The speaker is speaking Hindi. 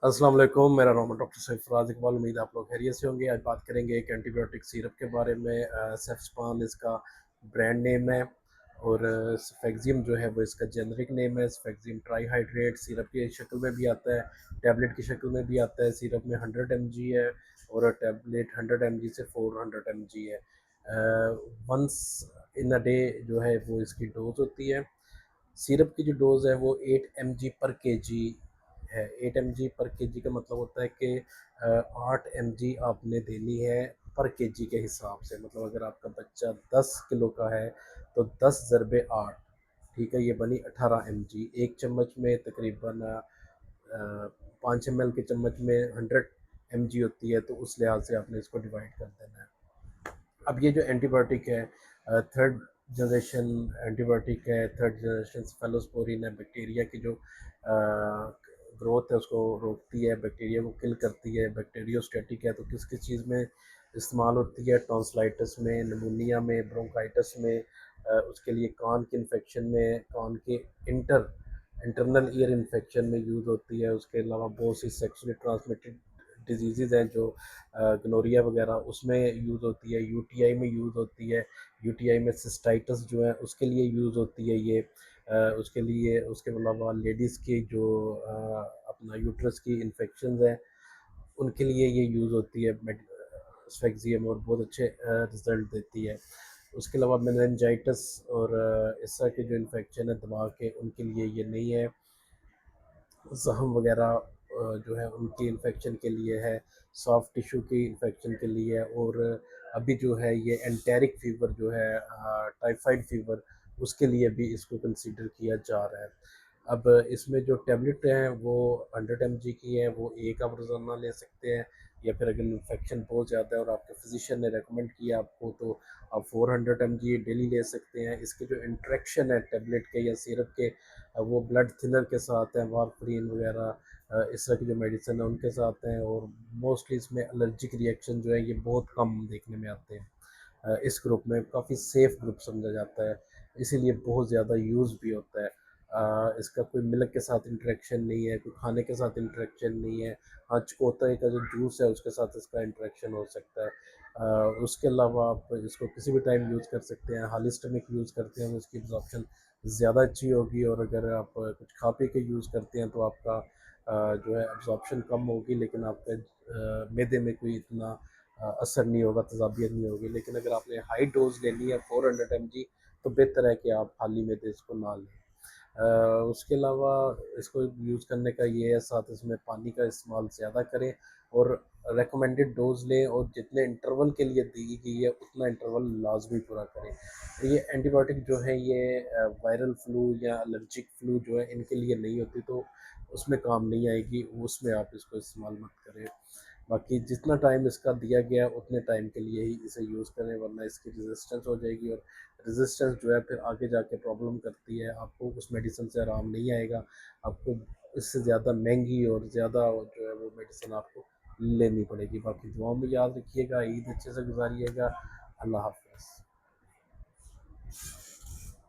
अस्सलाम वालेकुम, मेरा नाम है डॉक्टर सरफराज इकबाल। उम्मीद है आप लोग खैरियत से होंगे। आज बात करेंगे एक एंटीबायोटिक सिरप के बारे में। सेफ्सपान इसका ब्रांड नेम है और स्फेक्सियम जो है वो इसका जेनरिक नेम है। स्फेक्सियम ट्राईहाइड्रेट सिरप की शक्ल में भी आता है, टैबलेट की शक्ल में भी आता है। सिरप में 100 mg है और टैबलेट 100 mg से 400 mg है। वंस इन अ डे जो है वो इसकी डोज होती है। सिरप की जो डोज़ है वो 8 mg पर केजी है। 8 mg पर केजी का मतलब होता है कि 8 mg आपने देनी है पर केजी के हिसाब से। मतलब अगर आपका बच्चा 10 किलो का है तो 10 ज़रबे 8, ठीक है, ये बनी 18 mg। एक चम्मच में तकरीबन 5 ml के चम्मच में 100 mg होती है, तो उस लिहाज से आपने इसको डिवाइड कर देना है। अब ये जो एंटीबायोटिक है, थर्ड जनरेशन एंटीबायोटिक है। थर्ड जनरेशन सेफेलोस्पोरिन है, बैक्टीरिया की जो ग्रोथ है उसको रोकती है, बैक्टीरिया को किल करती है। बैक्टीरियोस्टैटिक है, तो किस किस चीज़ में इस्तेमाल होती है? टॉन्सिलाइटिस में, निमोनिया में, ब्रोंकाइटिस में, उसके लिए कान के इन्फेक्शन में, कान के इंटरनल ईयर इन्फेक्शन में यूज़ होती है। उसके अलावा बहुत सी सेक्सुअली ट्रांसमिटेड डिजीज़ हैं जो गनोरिया वगैरह, उसमें यूज़ होती है। यूटीआई में यूज़ होती है। यूटीआई में सिस्टाइटिस जो है उसके लिए यूज़ होती है ये। उसके लिए, उसके अलावा लेडीज़ की जो अपना यूट्रस की इन्फेक्शंस हैं उनके लिए ये यूज़ होती है स्फेक्सियम, और बहुत अच्छे रिज़ल्ट देती है। उसके अलावा मेनिंजाइटिस और इस तरह के जो इन्फेक्शन है दिमाग के, उनके लिए ये नहीं है। ज़ख्म वगैरह जो है उनकी इन्फेक्शन के लिए है। सॉफ्ट टिश्यू की इन्फेक्शन के लिए है। और अभी जो है ये एंटेरिक फ़ीवर जो है, टाइफाइड फ़ीवर, उसके लिए भी इसको कंसीडर किया जा रहा है। अब इसमें जो टैबलेट हैं वो 100 mg की है, वो एक आप रोज़ाना ले सकते हैं, या फिर अगर इन्फेक्शन बहुत ज़्यादा है और आपके फिजिशियन ने रेकमेंड किया आपको, तो आप 400 mg डेली ले सकते हैं। इसके जो इंट्रैक्शन है टैबलेट के या सिरप के, वो ब्लड थिनर के साथ हैं, वारफरीन वगैरह, इस तरह की जो मेडिसिन है उनके साथ हैं। और मोस्टली इसमें एलर्जिक रिएक्शन जो है ये बहुत कम देखने में आते हैं। इस ग्रुप में काफ़ी सेफ़ ग्रुप समझा जाता है, इसीलिए बहुत ज़्यादा यूज़ भी होता है। इसका कोई मिल्क के साथ इंटरेक्शन नहीं है, कोई खाने के साथ इंटरेक्शन नहीं है। हाँ, चकोतरे का जो जूस है उसके साथ इसका इंटरेक्शन हो सकता है। उसके अलावा आप इसको किसी भी टाइम यूज़ कर सकते हैं। खाली स्टमक यूज़ करते हैं तो इसकी एब्ज़ॉर्प्शन ज़्यादा अच्छी होगी, और अगर आप कुछ खा पी के यूज़ करते हैं तो आपका जो है एब्ज़ॉर्प्शन कम होगी, लेकिन आपके मैदे में कोई इतना असर नहीं होगा, तेज़ाबियत नहीं होगी। लेकिन अगर आपने हाई डोज़ लेनी है 400 mg, तो बेहतर है कि आप खाली मैदे इसको ना लें। उसके अलावा इसको यूज़ करने का ये है, साथ इसमें पानी का इस्तेमाल ज़्यादा करें और रेकमेंडेड डोज़ लें, और जितने इंटरवल के लिए दी गई है उतना इंटरवल लाजमी पूरा करें। ये एंटीबायोटिक जो है ये वायरल फ्लू या एलर्जिक फ्लू जो है इनके लिए नहीं होती, तो उसमें काम नहीं आएगी, उसमें आप इसको इस्तेमाल मत करें। बाकी जितना टाइम इसका दिया गया है उतने टाइम के लिए ही इसे यूज़ करें, वरना इसकी रेजिस्टेंस हो जाएगी, और रेजिस्टेंस जो है फिर आगे जाके प्रॉब्लम करती है। आपको उस मेडिसिन से आराम नहीं आएगा, आपको इससे ज़्यादा महंगी और ज़्यादा जो है वो मेडिसिन आपको लेनी पड़ेगी। बाकी दुआओं में याद रखिएगा, ईद अच्छे से गुजारिएगा। अल्लाह हाफ़िज़।